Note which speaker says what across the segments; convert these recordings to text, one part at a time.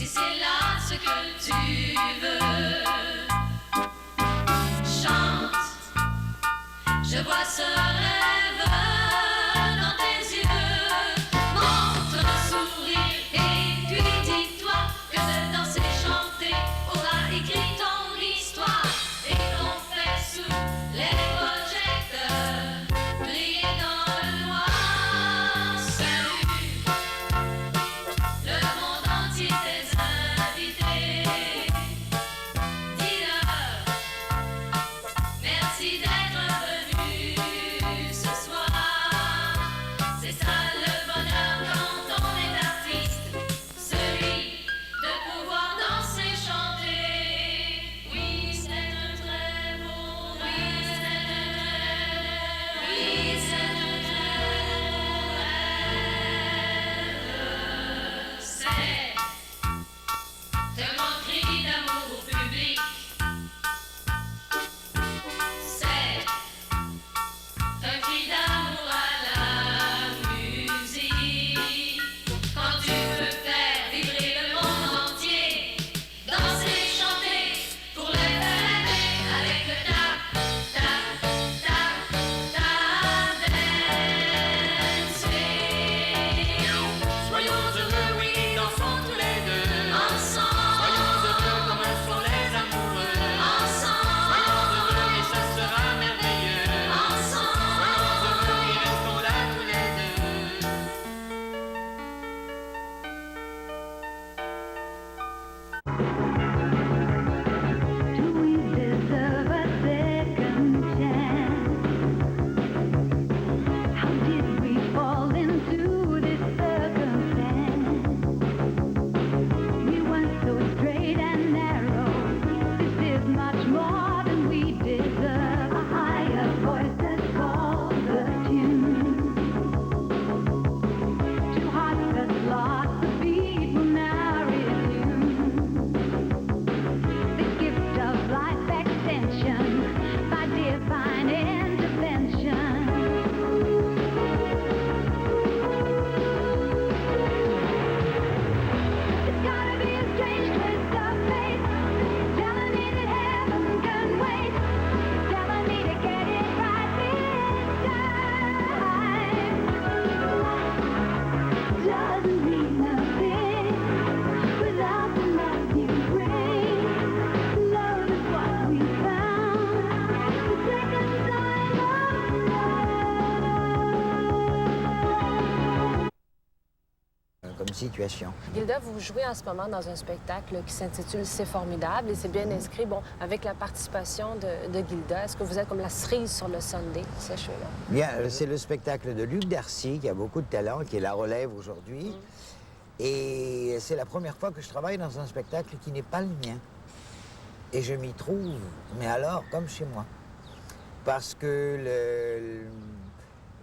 Speaker 1: c'est là ce que tu veux. Chante, je vois ce rêve dans tes yeux. Montre le sourire et puis dis-toi que de danser, chanter aura écrit ton histoire. Et qu'on fait sous les projecteurs briller dans le noir. Salut, le monde entier t'es invité. Dis-leur merci d'être venu ce soir. C'est ça le bonheur quand on est artiste, celui de pouvoir danser, chanter. Oui, c'est un très beau rêve. Oui, c'est un très beau rêve. C'est un grand cri d'amour public. C'est un cri d'amour à la musique. Quand tu veux faire vibrer le monde entier, danser, chanter, pour les faire rêver avec le tap, tap, tap, tap dancing.
Speaker 2: Soyons heureux, oui, dansons tous les deux.
Speaker 1: Ensemble,
Speaker 2: Soyons heureux comme sont les amoureux.
Speaker 1: ensemble,
Speaker 2: Soyons heureux et ce sera merveilleux.
Speaker 1: ensemble.
Speaker 2: Soyons heureux et restons là tous les deux.
Speaker 3: Do we deserve a second chance? How did we fall into this circumstance? We weren't so straight and narrow. This is much more than we deserve. A higher voice that calls the tune. Two hearts that lost the beat will now resume. The gift of life extension by divine intervention. It's gotta be a strange twist of fate, telling me that heaven can wait, telling me to get it right this time. Doesn't mean nothing without the love you bring. Love is what we found. The second time of love.
Speaker 4: Comme situation.
Speaker 5: Gilda, vous jouez en ce moment dans un spectacle qui s'intitule C'est formidable et c'est bien inscrit, bon, avec la participation de Gilda. Est-ce que vous êtes comme la cerise sur le Sunday, ce show-là?
Speaker 4: Bien, c'est le spectacle de Luc Darcy, qui a beaucoup de talent, qui est la relève aujourd'hui. Et c'est la première fois que je travaille dans un spectacle qui n'est pas le mien. Et je m'y trouve, mais alors, comme chez moi. Parce que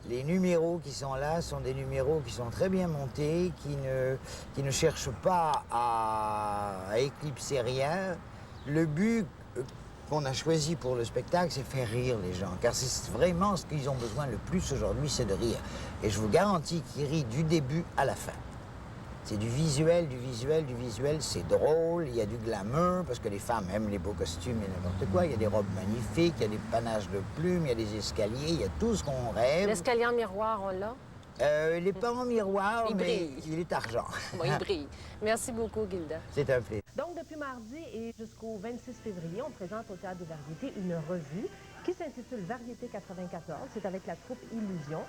Speaker 4: les numéros qui sont là sont des numéros qui sont très bien montés, qui ne cherchent pas à éclipser rien. Le but qu'on a choisi pour le spectacle, c'est faire rire les gens. Car c'est vraiment ce qu'ils ont besoin le plus aujourd'hui, c'est de rire. Et je vous garantis qu'ils rient du début à la fin. C'est du visuel, du visuel, du visuel. C'est drôle, il y a du glamour, parce que les femmes aiment les beaux costumes et n'importe quoi. Il y a des robes magnifiques, il y a des panaches de plumes, il y a des escaliers, il y a tout ce qu'on rêve.
Speaker 5: L'escalier en miroir, on l'a?
Speaker 4: Il n'est pas en miroir,
Speaker 5: Il
Speaker 4: mais
Speaker 5: brille.
Speaker 4: il est argent.
Speaker 5: Bon, il brille. Merci beaucoup, Gilda.
Speaker 4: C'est un plaisir.
Speaker 6: Donc, depuis mardi et jusqu'au 26 février, on présente au Théâtre des Variétés une revue qui s'intitule Variété 94. C'est avec la troupe Illusion.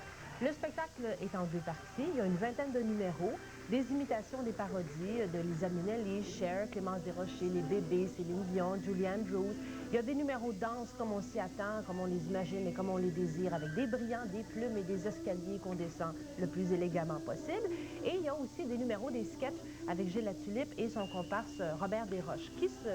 Speaker 6: Le spectacle est en deux parties. Il y a une vingtaine de numéros, des imitations, des parodies de Lisa Minnelli, Cher, Clémence Desrochers, Les Bébés, Céline Dion, Julie Andrews. Il y a des numéros de danse comme on s'y attend, comme on les imagine et comme on les désire, avec des brillants, des plumes et des escaliers qu'on descend le plus élégamment possible. Et il y a aussi des numéros, des sketchs avec Gilles Latulippe et son comparse Robert Desroches, qui se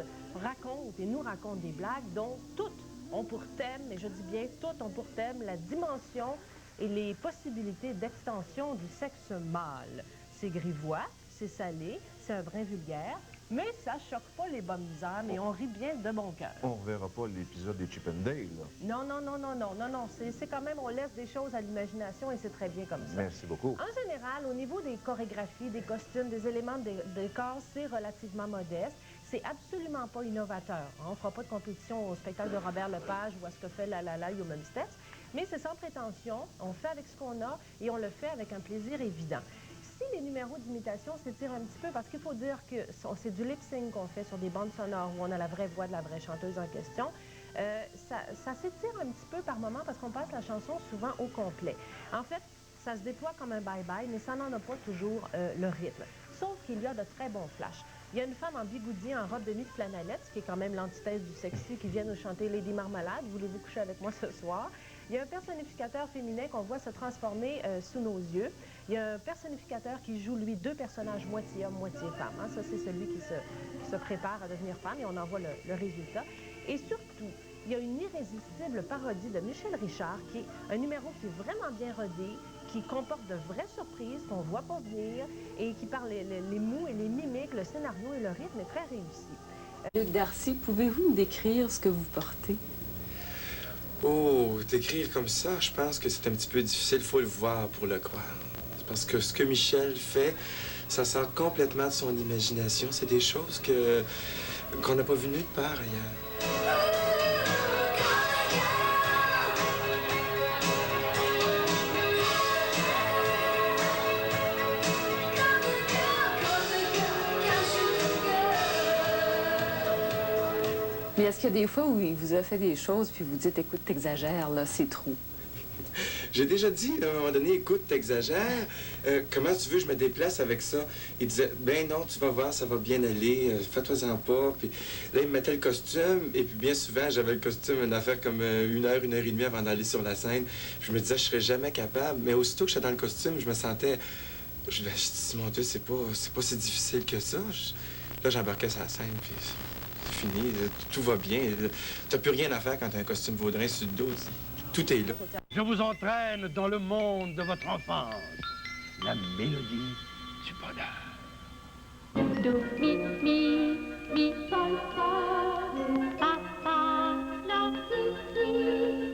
Speaker 6: racontent et nous racontent des blagues dont toutes ont pour thème, et je dis bien toutes ont pour thème, la dimension et les possibilités d'extension du sexe mâle. C'est grivois, c'est salé, c'est un brin vulgaire, Mais ça choque pas les bonnes misères, mais on rit bien de bon cœur.
Speaker 7: On reverra pas l'épisode des Chip and Dale, là.
Speaker 6: Non. C'est quand même, on laisse des choses à l'imagination et c'est très bien comme ça.
Speaker 7: Merci beaucoup.
Speaker 6: En général, au niveau des chorégraphies, des costumes, des éléments de décor, c'est relativement modeste. C'est absolument pas innovateur. On ne fera pas de compétition au spectacle de Robert Lepage ou à ce que fait La La La Human Steps, mais c'est sans prétention. On fait avec ce qu'on a et on le fait avec un plaisir évident. Si les numéros d'imitation s'étirent un petit peu, parce qu'il faut dire que c'est du lip-sync qu'on fait sur des bandes sonores où on a la vraie voix de la vraie chanteuse en question, ça s'étire un petit peu par moment parce qu'on passe la chanson souvent au complet. En fait, ça se déploie comme un bye-bye, mais ça n'en a pas toujours le rythme. Sauf qu'il y a de très bons flashs. Il y a une femme en bigoudi en robe de nuit de flanellette, ce qui est quand même l'antithèse du sexy, qui vient nous chanter Lady Marmalade. Voulez-vous coucher avec moi ce soir? Il y a un personnificateur féminin qu'on voit se transformer sous nos yeux. Il y a un personnificateur qui joue, lui, 2 personnages moitié homme, moitié femme. Hein. Ça, c'est celui qui se prépare à devenir femme et on en voit le résultat. Et surtout, il y a une irrésistible parodie de Michel Richard, qui est un numéro qui est vraiment bien rodé, qui comporte de vraies surprises qu'on ne voit pas venir et qui parle les mots et les mimiques, le scénario et le rythme est très réussi.
Speaker 8: Luc Darcy, pouvez-vous me décrire ce que vous portez?
Speaker 9: Oh, décrire comme ça, je pense que c'est un petit peu difficile. Il faut le voir pour le croire. C'est parce que ce que Michel fait, ça sort complètement de son imagination. C'est des choses qu'on n'a pas vues nulle part ailleurs.
Speaker 8: Mais est-ce qu'il y a des fois où il vous a fait des choses puis vous dites, écoute, t'exagères, là, c'est trop?
Speaker 9: J'ai déjà dit, à un moment donné, écoute, t'exagères, comment tu veux que je me déplace avec ça? Il disait, ben non, tu vas voir, ça va bien aller, fais-toi-en pas. Puis là, il me mettait le costume, et puis bien souvent, j'avais le costume, une affaire comme 1 heure, 1 heure et demie avant d'aller sur la scène. Puis je me disais, je serais jamais capable, mais aussitôt que j'étais dans le costume, je me sentais... Je dis, mon Dieu, c'est pas si difficile que ça. Là, j'embarquais sur la scène, puis... C'est fini, tout va bien. T'as plus rien à faire quand t'as un costume vaudrin sur le dos. Tout est là.
Speaker 10: Je vous entraîne dans le monde de votre enfance. La mélodie du bonheur.
Speaker 3: Do, mi, sol, sol, fa, fa, la, si.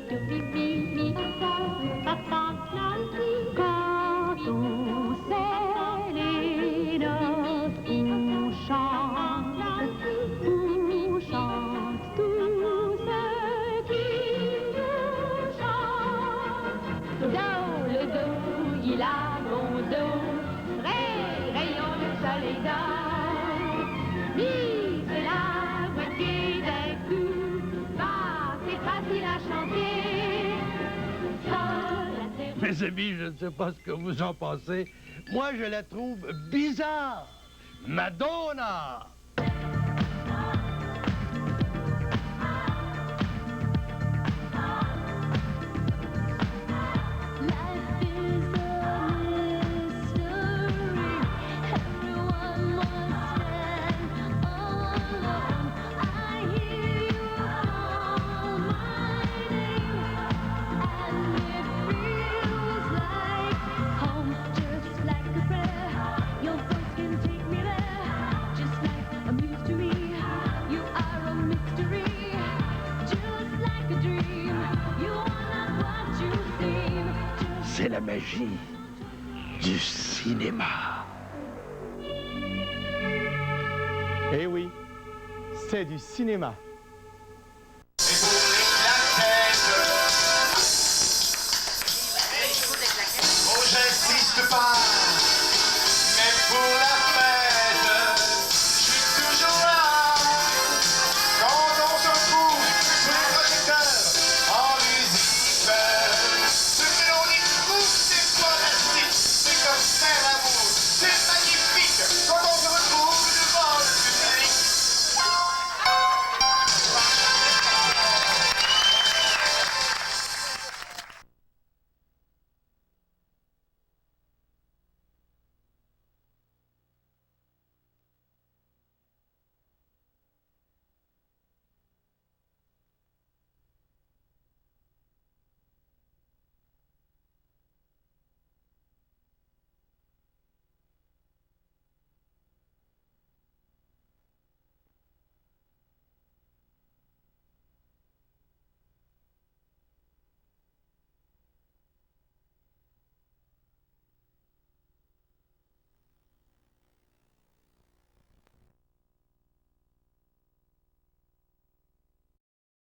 Speaker 3: Do, mi, sol, fa, fa, la, si. Quand on sait les notes, on chante tout ce qui nous chante. Dans le dos, il a mon dos, rayon de soleil d'or. Mise la moitié d'un coup, bah, c'est facile à chanter.
Speaker 10: Mes amis, je ne sais pas ce que vous en pensez. Moi, je la trouve bizarre. Madonna!
Speaker 3: Life is a mystery. Everyone must stand alone. I hear you call my name, and it feels like home, just like a prayer. Your voice can take me there, just like a mystery. You are a mystery, just like a dream. You are not what you seem.
Speaker 10: C'est la magie du cinéma.
Speaker 11: Eh oui, c'est du cinéma.
Speaker 2: C'est pour les claquettes. Oh, j'insiste pas, mais pour la